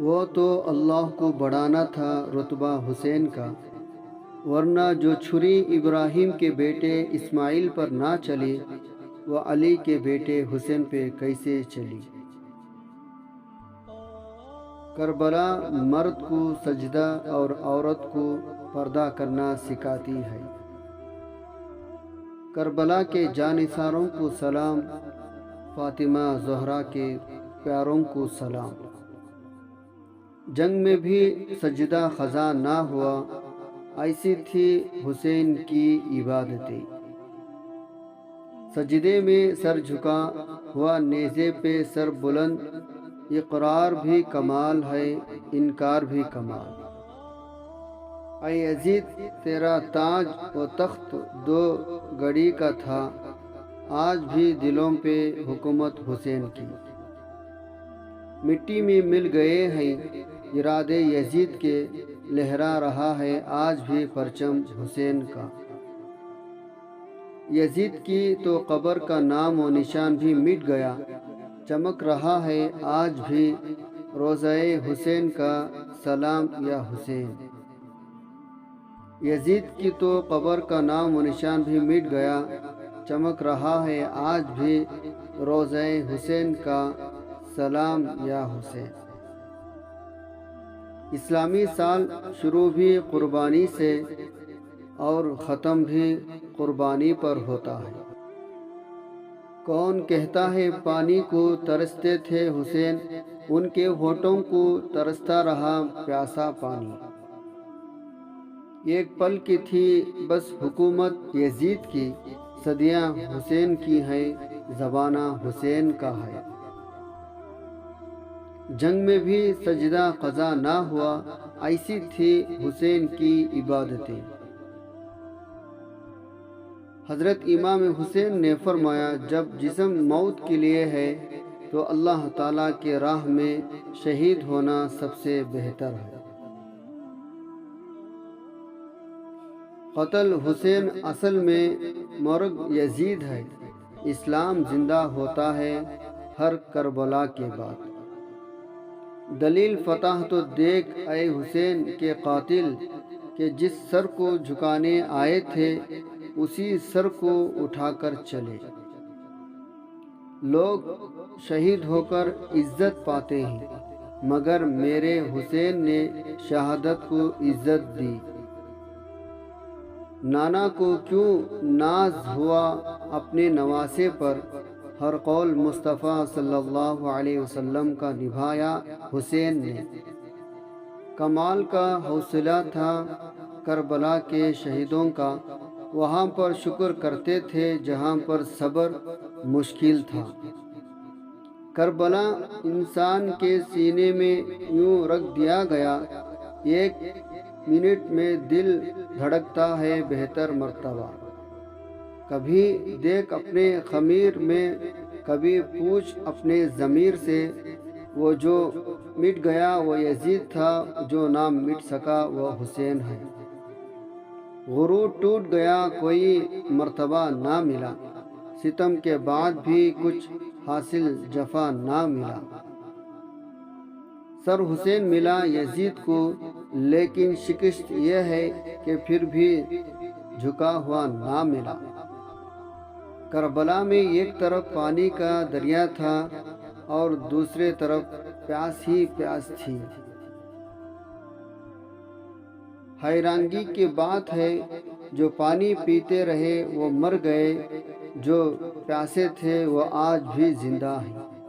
وہ تو اللہ کو بڑھانا تھا رتبہ حسین کا، ورنہ جو چھری ابراہیم کے بیٹے اسماعیل پر نہ چلی وہ علی کے بیٹے حسین پہ کیسے چلی۔ کربلا مرد کو سجدہ اور عورت کو پردہ کرنا سکھاتی ہے۔ کربلا کے جانثاروں کو سلام، فاطمہ زہرا کے پیاروں کو سلام۔ جنگ میں بھی سجدہ خضا نہ ہوا، ایسی تھی حسین کی عبادتیں۔ سجدے میں سر جھکا ہوا، نیزے پہ سر بلند، اقرار بھی کمال ہے، انکار بھی کمال۔ اے یزید تیرا تاج و تخت دو گھڑی کا تھا، آج بھی دلوں پہ حکومت حسین کی۔ مٹی میں مل گئے ہیں ارادے یزید کے، لہرا رہا ہے آج بھی پرچم حسین کا۔ یزید کی تو قبر کا نام و نشان بھی مٹ گیا، چمک رہا ہے آج بھی روضہ حسین کا سلام یا حسین۔ یزید کی تو قبر کا نام و نشان بھی مٹ گیا، چمک رہا ہے آج بھی روضہ حسین کا سلام یا حسین۔ اسلامی سال شروع بھی قربانی سے اور ختم بھی قربانی پر ہوتا ہے۔ کون کہتا ہے پانی کو ترستے تھے حسین، ان کے ہونٹوں کو ترستا رہا پیاسا پانی۔ ایک پل کی تھی بس حکومت یزید کی، صدیاں حسین کی ہیں، زمانہ حسین کا ہے۔ جنگ میں بھی سجدہ قضا نہ ہوا، ایسی تھی حسین کی عبادتیں۔ حضرت امام حسین نے فرمایا، جب جسم موت کے لیے ہے تو اللہ تعالیٰ کے راہ میں شہید ہونا سب سے بہتر ہے۔ قتل حسین اصل میں مرگ یزید ہے، اسلام زندہ ہوتا ہے ہر کربلا کے بعد۔ دلیل فتح تو دیکھ اے حسین کے قاتل، کہ جس سر کو جھکانے آئے تھے اسی سر کو اٹھا کر چلے۔ لوگ شہید ہو کر عزت پاتے ہیں، مگر میرے حسین نے شہادت کو عزت دی۔ نانا کو کیوں ناز ہوا اپنے نواسے پر، ہر قول مصطفیٰ صلی اللہ علیہ وسلم کا نبھایا حسین نے۔ کمال کا حوصلہ تھا کربلا کے شہیدوں کا، وہاں پر شکر کرتے تھے جہاں پر صبر مشکل تھا۔ کربلا انسان کے سینے میں یوں رکھ دیا گیا، ایک منٹ میں دل دھڑکتا ہے بہتر مرتبہ۔ کبھی دیکھ اپنے خمیر میں، کبھی پوچھ اپنے ضمیر سے، وہ جو مٹ گیا وہ یزید تھا، جو نہ مٹ سکا وہ حسین ہے۔ غرور ٹوٹ گیا کوئی مرتبہ نہ ملا، ستم کے بعد بھی کچھ حاصل جفا نہ ملا۔ سر حسین ملا یزید کو، لیکن شکست یہ ہے کہ پھر بھی جھکا ہوا نہ ملا۔ کربلا میں ایک طرف پانی کا دریا تھا اور دوسرے طرف پیاس ہی پیاس تھی۔ حیرانگی کی بات ہے، جو پانی پیتے رہے وہ مر گئے، جو پیاسے تھے وہ آج بھی زندہ ہیں۔